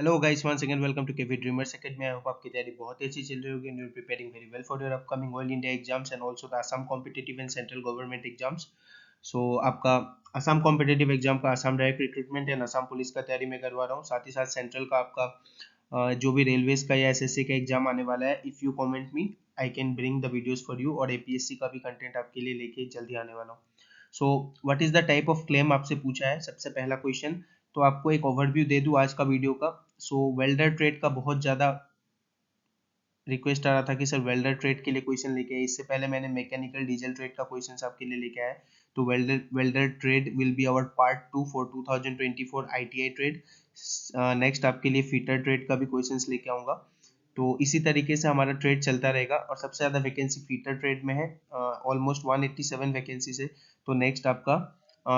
Hello guys, once again welcome to KV dreamers academy. I hope आपकी तैयारी बहुत ही अच्छी चल रही होगी and you are preparing very well for your upcoming all India exams and also the Assam competitive and central government exams. So आपका Assam competitive exam का Assam direct recruitment and Assam police का तैयारी मैं करवा रहा हूँ। साथ ही साथ सेंट्रल का आपका जो भी रेलवेज का या एसएससी का एग्जाम आने वाला है, if you comment me I can bring the videos for you, और एपीएससी का भी कंटेंट आपके लिए लेके जल्दी आने वाला हूँ। So what is the type of claim आपसे पूछा है। सबसे पहला क्वेश्चन, तो आपको एक ओवरव्यू दे दूं आज का वीडियो का। सो वेल्डर ट्रेड का बहुत ज़्यादा रिक्वेस्ट आ रहा था कि सर वेल्डर ट्रेड के लिए क्वेश्चन लेके आए। इससे पहले मैंने मैकेनिकल डीजल ट्रेड का क्वेश्चन आपके लिए लेके आया। तो welder trade will be our part 2 for 2024 ITI trade. Next आपके लिए फीटर ट्रेड का भी क्वेश्चंस लेके आऊँगा। तो इसी तरीके से हमारा ट्रेड चलता रहेगा और सबसे ज़्यादा वैकेंसी फीटर ट्रेड में है, ऑलमोस्ट 187 वैकेंसी से। तो नेक्स्ट आपका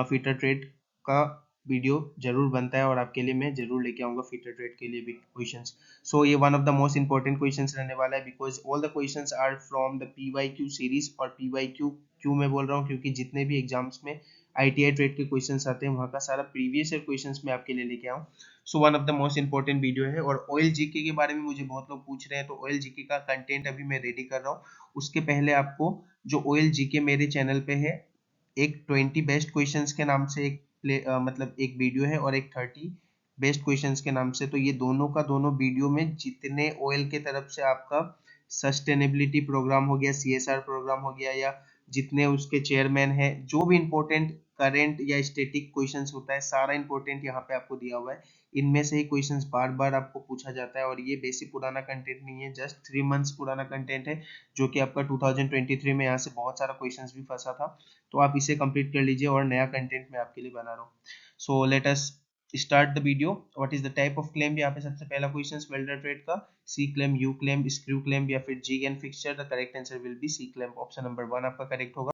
फीटर ट्रेड का वीडियो जरूर बनता है और आपके लिए मैं जरूर लेके आऊँगा फीटर ट्रेड के लिए भी क्वेश्चंस। सो ये one of the most important questions रहने वाला है, because all the questions are from the PYQ series. और पीवाईक्यू क्यों मैं बोल रहा हूँ, क्योंकि जितने भी एग्जाम्स में आईटीआई ट्रेड के क्वेश्चंस आते हैं वहाँ का सारा प्रीवियस ईयर क्वेश्चंस मैं आपके लिए लेके आऊँ। So one of the most important video है। और ऑयल जीके के बारे में मुझे बहुत लोग पूछ रहे हैं, तो ऑयल जीके का कंटेंट अभी मैं रेडी कर रहा हूँ। उसके पहले आपको जो ऑयल जीके मेरे चैनल पे है, एक 20 बेस्ट क्वेश्चंस के नाम से एक मतलब एक वीडियो है, और एक 30 बेस्ट क्वेश्चंस के नाम से। तो ये दोनों का दोनों वीडियो में जितने ऑयल के तरफ से आपका सस्टेनेबिलिटी प्रोग्राम हो गया, सीएसआर प्रोग्राम हो गया, या जितने उसके चेयरमैन है, जो भी इंपॉर्टेंट करंट या स्टैटिक क्वेश्चंस होता है, सारा इंपॉर्टेंट यहाँ पे आपको दिया हुआ है। इनमें से ही क्वेश्चंस बार बार आपको पूछा जाता है, और ये बेसिक पुराना कंटेंट नहीं है, जस्ट 3 मंथ्स पुराना कंटेंट है, जो कि आपका 2023 में यहाँ से बहुत सारा क्वेश्चंस भी फंसा था। तो आप इसे कंप्लीट कर लीजिए और नया कंटेंट मैं आपके लिए बना रहा हूँ। So let us start the video. What is the type of clamp. यहाँ पे सबसे पहला क्वेश्चन वेल्डर ट्रेड का, C clamp, U clamp, screw clamp या फिर G and fixture. The correct answer will be C clamp. Option number 1 आपका correct होगा।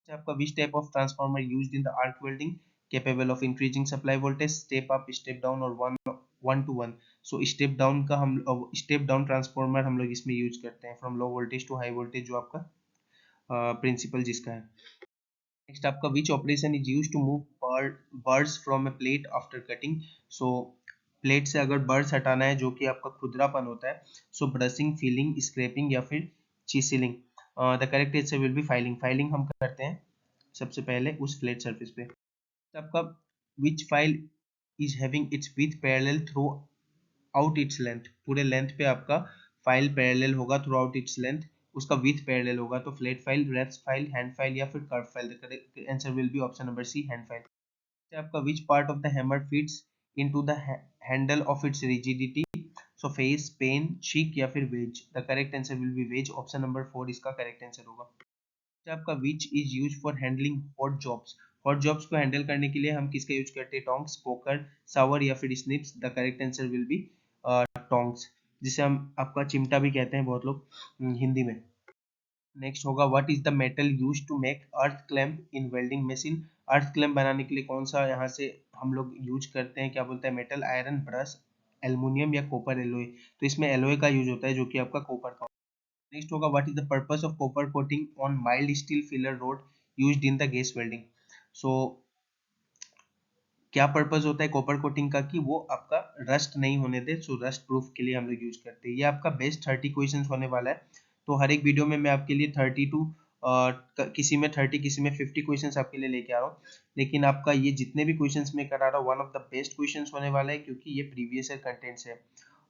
आपका which type of transformer used in the arc welding, capable of increasing supply voltage, step up, step down और one to one. So step down का हम step down transformer हम लोग इसमें use करते हैं, from low voltage to high voltage, जो आपका प्रिंसिपल जिसका है। नेक्स्ट आपका which operation is use to move burrs from a plate after cutting. So plate से अगर बर्ड्स हटाना है जो कि आपका खुरदरापन होता है, सो ब्रशिंग, फीलिंग, स्क्रैपिंग या फिर chiselling. The correct answer will be filing. Filing हम करते हैं सबसे पहले उस फ्लैट सरफेस पे। आपका which file is having its width parallel throughout its length. पूरे लेंथ पे आपका फाइल पैरेलल होगा थ्रू आउट इट्स लेंथ, उसका विथ पैरेलल होगा। तो flat file, rest file, hand file या फिर curve file. The correct answer will be option number C, hand file. आपका which part of the hammer fits into the handle of its rigidity. So face, peen, cheek या फिर veg. The correct answer will be wedge. Option number 4 इसका correct answer होगा। आपका which is use for handling hot jobs. Hot jobs को handle करने के लिए हम किसका यूज करते हैं, टोंग्स, पोकर, सावर या फिर snips. The correct answer will B tongs, जिसे हम आपका चिमटा भी कहते हैं बहुत लोग हिंदी में। नेक्स्ट होगा what is the metal use to make earth clamp in welding machine. Earth clamp बनाने के लिए कौन सा यहाँ से हम लोग यूज करते हैं, क्या बोलते हैं, मेटल, आयरन, ब्रश, एल्युमिनियम या कॉपर एलोय। तो इसमें एलोय का यूज होता है, जो कि आपका कॉपर का। नेक्स्ट होगा what is the purpose of copper coating on mild steel filler rod used in the gas welding. So क्या पर्पस होता है कॉपर कोटिंग का, कि वो आपका रस्ट नहीं होने दे। सो रस्ट प्रूफ के लिए हम लोग यूज करते हैं। ये आपका बेस्ट 30 क्वेश्चन होने वाला है। तो हर एक वीडियो में मैं आपके लिए 32 किसी में 30 किसी में 50 क्वेश्चंस आपके लिए लेके आ रहा हूँ। लेकिन आपका ये जितने भी क्वेश्चंस मैं करा रहा हूँ, one of the best questions होने वाला है, क्योंकि ये प्रीवियस ईयर कंटेंट्स है।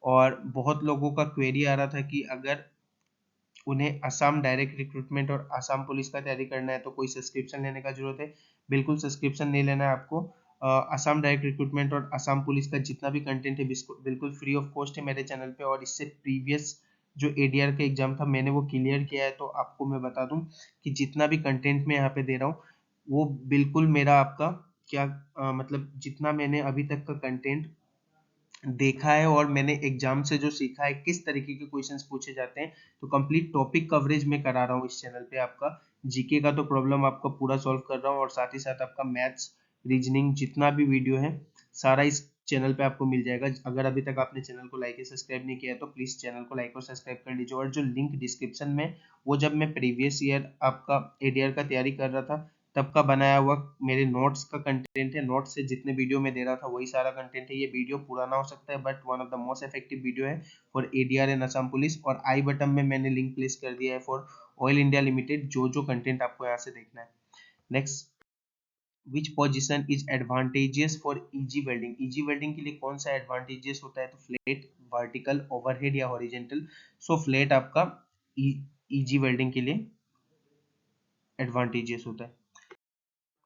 और बहुत लोगों का क्वेरी आ रहा था कि अगर उन्हें असम डायरेक्ट रिक्रूटमेंट और असम पुलिस का तैयारी करना है तो कोई सब्सक्रिप्शन लेने का जरूरत है। बिल्कुल सब्सक्रिप्शन नहीं लेना है आपको। असम डायरेक्ट रिक्रूटमेंट और असम पुलिस का जितना भी कंटेंट है बिल्कुल फ्री ऑफ कॉस्ट है मेरे चैनल पे। और इससे प्रीवियस जो एडीआर का एग्जाम था मैंने वो क्लियर किया है। तो आपको मैं बता दूं कि जितना भी कंटेंट मैं यहाँ पे दे रहा हूँ वो बिल्कुल मेरा आपका क्या मतलब जितना मैंने अभी तक का कंटेंट देखा है और मैंने एग्जाम से जो सीखा है किस तरीके के क्वेश्चंस पूछे जाते हैं, तो कंप्लीट टॉपिक कवरेज में करा रहा हूँ इस चैनल पे। आपका जीके का तो प्रॉब्लम आपका पूरा सॉल्व कर रहा हूँ, और साथ ही साथ आपका मैथ्स, रीजनिंग जितना भी वीडियो है सारा इस चैनल पे आपको मिल जाएगा। अगर अभी तक आपने चैनल को लाइक या सब्सक्राइब नहीं किया है तो प्लीज चैनल को लाइक और सब्सक्राइब कर लीजिए। और जो लिंक डिस्क्रिप्शन में, वो जब मैं प्रीवियस ईयर आपका एडीआर का तैयारी कर रहा था तब का बनाया हुआ मेरे नोट्स का कंटेंट है, नोट्स से जितने वीडियो में दे रहा था वही सारा कंटेंट है। ये वीडियो पुराना हो सकता है but one of the most effective video है for ADR and Assam police. और आई बटन में मैंने लिंक प्लेस कर दिया है फॉर ऑयल इंडिया लिमिटेड, जो जो कंटेंट आपको यहाँ से देखना है। Next, which position is advantageous for easy welding. Easy welding के लिए कौन सा एडवांटेजियस होता है, तो फ्लैट, वर्टिकल, ओवरहेड या हॉरिजेंटल। सो फ्लैट आपका इजी वेल्डिंग के लिए एडवांटेजियस होता है।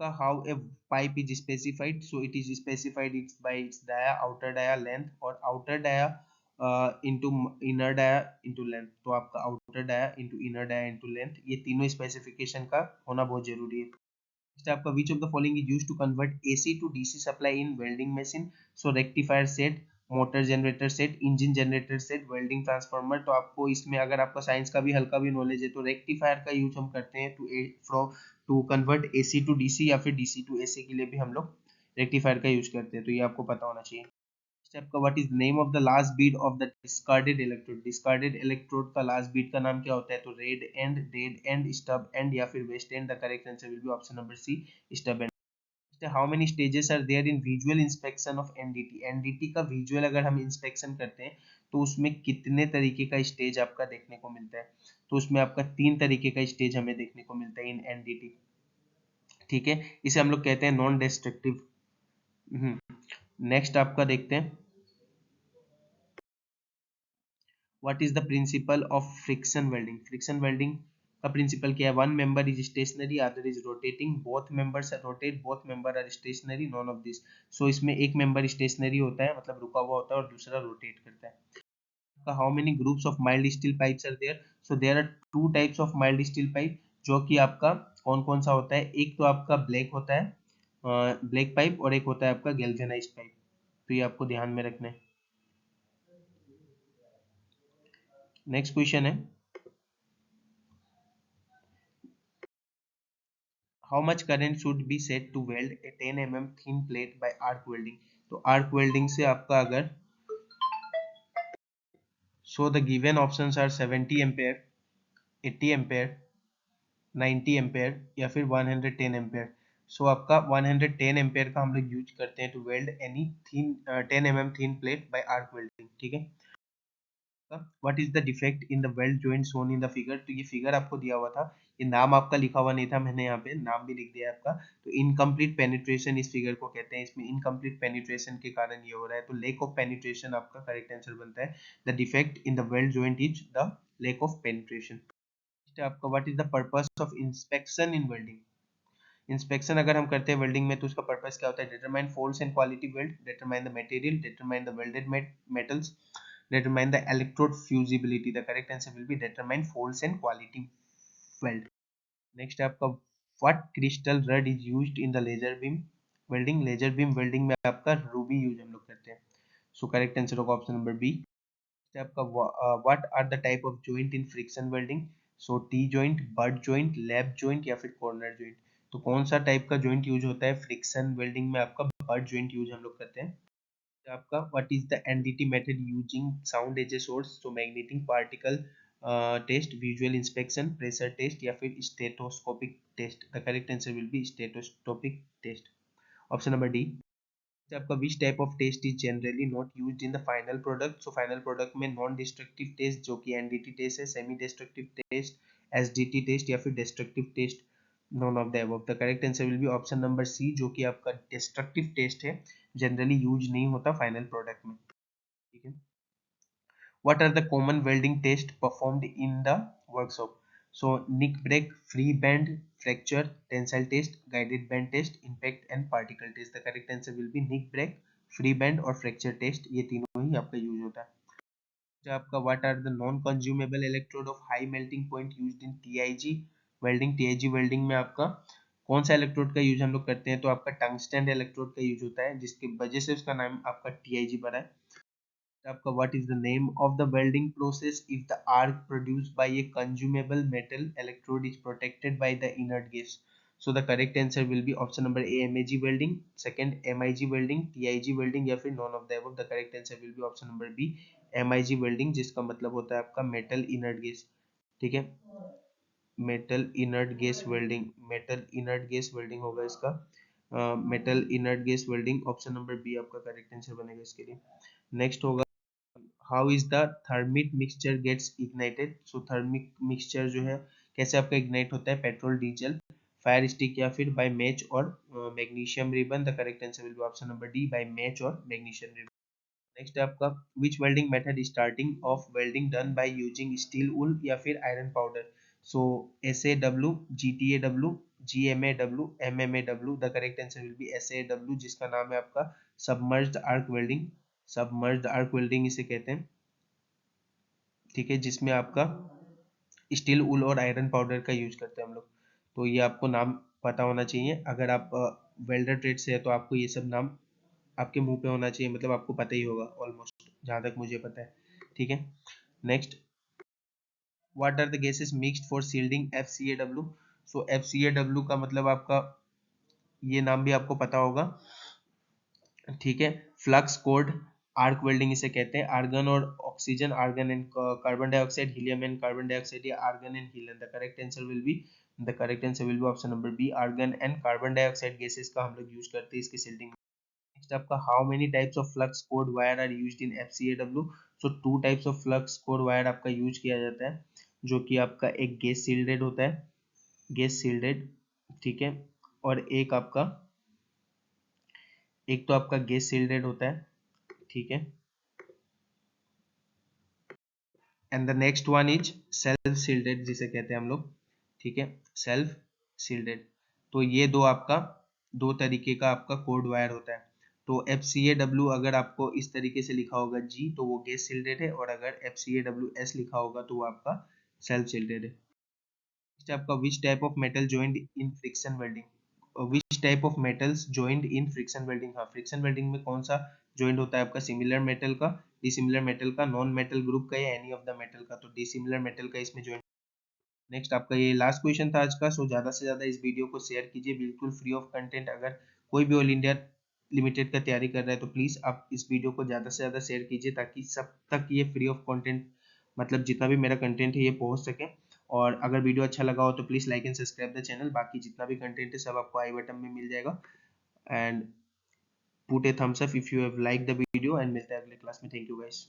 How a pipe is specified, so it is specified it's by its dia, outer dia, length, और outer dia into inner dia into length। तो आपका outer dia into inner dia into length, ये तीनों specification का होना बहुत जरूरी है। Next आपका which of the following is used to convert AC to DC supply in welding machine, so rectifier set, motor generator set, engine generator set, welding transformer. तो आपको इसमें अगर आपका साइंस का भी हल्का भी नॉलेज है तो रेक्टिफायर का यूज हम करते हैं to convert AC to DC, या फिर डीसी टू एसी के लिए भी हम लोग रेक्टिफायर का यूज करते हैं, तो ये आपको पता होना चाहिए। स्टेप का what is name of the last bit of the discarded electrode. Discarded electrode का लास्ट बीट का नाम क्या होता है, तो red end, dead end, stub end या फिर waste end. The correct answer will be option number c, stub end. How many stages are there in visual inspection of NDT. NDT का visual अगर हम इंस्पेक्शन करते हैं तो उसमें कितने तरीके का स्टेज आपका देखने को मिलता है, तो उसमें आपका 3 तरीके का स्टेज हमें देखने को मिलता है इन एनडीटी। ठीक है, इसे हम लोग कहते हैं नॉन डिस्ट्रक्टिव। नेक्स्ट आपका देखते हैं, what is the principle of friction welding. Friction welding का प्रिंसिपल क्या है, one member is stationary, other is rotating, both members rotate, both member are stationary, none of this. So इसमें एक member stationery होता है, मतलब रुका हुआ होता है, और दूसरा रोटेट करता है। How many groups of mild steel pipes are there, so there are 2 types of mild steel pipe, जो कि आपका कौन कौन सा होता है, एक तो आपका ब्लैक होता है, ब्लैक पाइप, और एक होता है आपका गैल्वेनाइज्ड पाइप। तो ये आपको ध्यान में रखना है। नेक्स्ट क्वेश्चन है, how much current should be set to weld a 10 mm thin plate by arc welding। तो arc welding से आपका अगर, so the given options are 70 ampere, 80 ampere, 90 ampere या फिर 110 एम्पेयर। सो आपका 110 एम्पेयर का हम लोग यूज करते हैं to weld any thin 10 mm thin plate by arc welding. ठीक है, what is the defect in the weld joint shown in the figure. तो ये फिगर आपको दिया हुआ था, ये नाम आपका लिखा हुआ नहीं था, मैंने यहाँ पे नाम भी लिख दिया है आपका। तो इनकम्प्लीट पेनिट्रेशन इस फिगर को कहते हैं, इसमें इनकम्प्लीट पेनिट्रेशन के कारण ये हो रहा है, तो लेक ऑफ पेनिट्रेशन आपका करेक्ट आंसर बनता है। The defect in the weld joint is the lack of penetration. आपका what is the purpose of inspection in welding. Inspection अगर हम करते हैं वेल्डिंग में तो उसका पर्पस क्या होता है, determine folds and quality weld, determine the material, determine the welded metals, determine the electrode fusibility। The correct answer will be determine folds and quality weld। next है आपका what crystal rod is used in the laser beam welding। laser beam welding में आपका Ruby use हम लोग करते हैं। so correct answer होगा option number b. आपका what are the type of joint in friction welding। so T joint, butt joint, lap joint या फिर corner joint। तो कौन सा टाइप का joint यूज होता है फ्रिक्शन वेल्डिंग में, आपका butt joint यूज हम लोग करते हैं। आपका what is the NDT method using sound as a source. तो magnetic particle test, visual inspection, pressure test या फिर stethoscopic test. The correct answer will be stethoscopic test, option number D. आपका which type of test is generally not used in the final product. So final product में non destructive test जो कि NDT test है, semi destructive test, SDT test या फिर destructive test, non of the above. The correct answer will be option number c, जो कि आपका destructive test है, जनरली यूज नहीं होता फाइनल प्रोडक्ट में। ठीक है, what are the common welding tests performed in the workshop। so nick break, free bend, fracture, tensile test, guided bend test, impact and particle test। the correct answer will be nick break, free bend और fracture test, ये तीनों ही आपका use होता है। जो आपका what are the non consumable electrode of high melting point used in TIG welding। TIG welding में आपका कौन सा इलेक्ट्रोड का यूज हम लोग करते हैं, तो आपका टंगस्टन इलेक्ट्रोड का यूज होता है, जिसकी वजह से उसका नाम आपका TIG पड़ा है। आपका what is the name of the welding process if the arc produced by a consumable metal electrode is protected by the inert gas। so the correct answer will be option number A, MAG welding, second MIG welding, TIG welding या फिर none of the above। the correct answer will be option number B, MIG welding, जिसका मतलब होता है आपका metal inert gas। ठीक है, metal inert gas welding, metal inert gas welding होगा इसका, metal inert gas welding, option number b आपका करेक्ट आंसर बनेगा इसके लिए। नेक्स्ट होगा how is the thermit mixture gets ignited, so thermic mixture जो है कैसे आपका इग्नाइट होता है, पेट्रोल, डीजल, फायर स्टिक या फिर बाय मैच और magnesium ribbon, the correct answer will be option number D, by match और मैग्नीशियम रिबन। नेक्स्ट है आपका which welding method starting of welding done by using steel wool या फिर iron powder, so SAW, GTAW, GMAW, MMAW, the correct answer will be SAW, जिसका नाम है आपका submerged arc welding, submerged arc welding इसे कहते हैं, ठीक है, जिसमें आपका स्टील वूल और आयरन पाउडर का यूज करते हैं हम लोग। तो ये आपको नाम पता होना चाहिए, अगर आप वेल्डर ट्रेड से है तो आपको ये सब नाम आपके मुंह पे होना चाहिए, मतलब आपको पता ही होगा ऑलमोस्ट, जहां तक मुझे पता है, ठीक है। Next, what are the gases mixed for shielding, FCAW, so FCAW का मतलब आपका ये नाम भी आपको पता होगा, ठीक है, फ्लक्स कोड आर्क वेल्डिंग इसे कहते हैं, आर्गन और oxygen, argon and carbon dioxide, helium and carbon dioxide, या argon and helium, the correct answer will be, the correct answer will be option number B, argon and carbon dioxide gases का हम लोग use करते हैं इसकी shielding. Next आपका how many types of flux cored wire are used in FCAW, so 2 types of flux cored wire आपका use किया जाता है, जो कि आपका एक गैस सील्डेड होता है, गैस सील्डेड, ठीक है, और एक तो आपका गैस सील्डेड होता है, ठीक है, and the next one is self shielded जिसे कहते हैं हम लोग, ठीक है, सेल्फ सील्डेड। तो ये दो आपका दो तरीके का आपका कोड वायर होता है। तो FCAW अगर आपको इस तरीके से लिखा होगा G तो वो गैस सील्डेड है, और अगर FCAWS लिखा होगा तो वो आपका सेल्फ सील्डेड है। नेक्स्ट आपका which type of metal joined in friction welding, which type of metals joined in friction welding, हाँ फ्रिक्शन वेल्डिंग में कौन सा जॉइंट होता है आपका, सिमिलर मेटल का, डिसिमिलर मेटल का, नॉन मेटल ग्रुप का, या एनी ऑफ द मेटल का, तो डिसिमिलर मेटल का इसमें जॉइंट। नेक्स्ट आपका ये लास्ट क्वेश्चन था आज का, सो ज़्यादा से ज़्यादा इस वीडियो को शेयर कीजिए, बिल्कुल फ्री ऑफ कंटेंट। अगर कोई भी ऑल इंडिया लिमिटेड का तैयारी कर रहा है तो प्लीज़ आप इस वीडियो को ज़्यादा से ज़्यादा शेयर कीजिए, ताकि सब तक ये फ्री ऑफ कंटेंट, मतलब जितना भी मेरा कंटेंट है ये पहुंच सके। और अगर वीडियो अच्छा लगा हो तो please like and subscribe the channel, बाकी जितना भी कंटेंट है सब आपको आई बटन में मिल जाएगा, and put a thumbs up if you have like the video, and मिलते हैं अगले क्लास में। Thank you guys.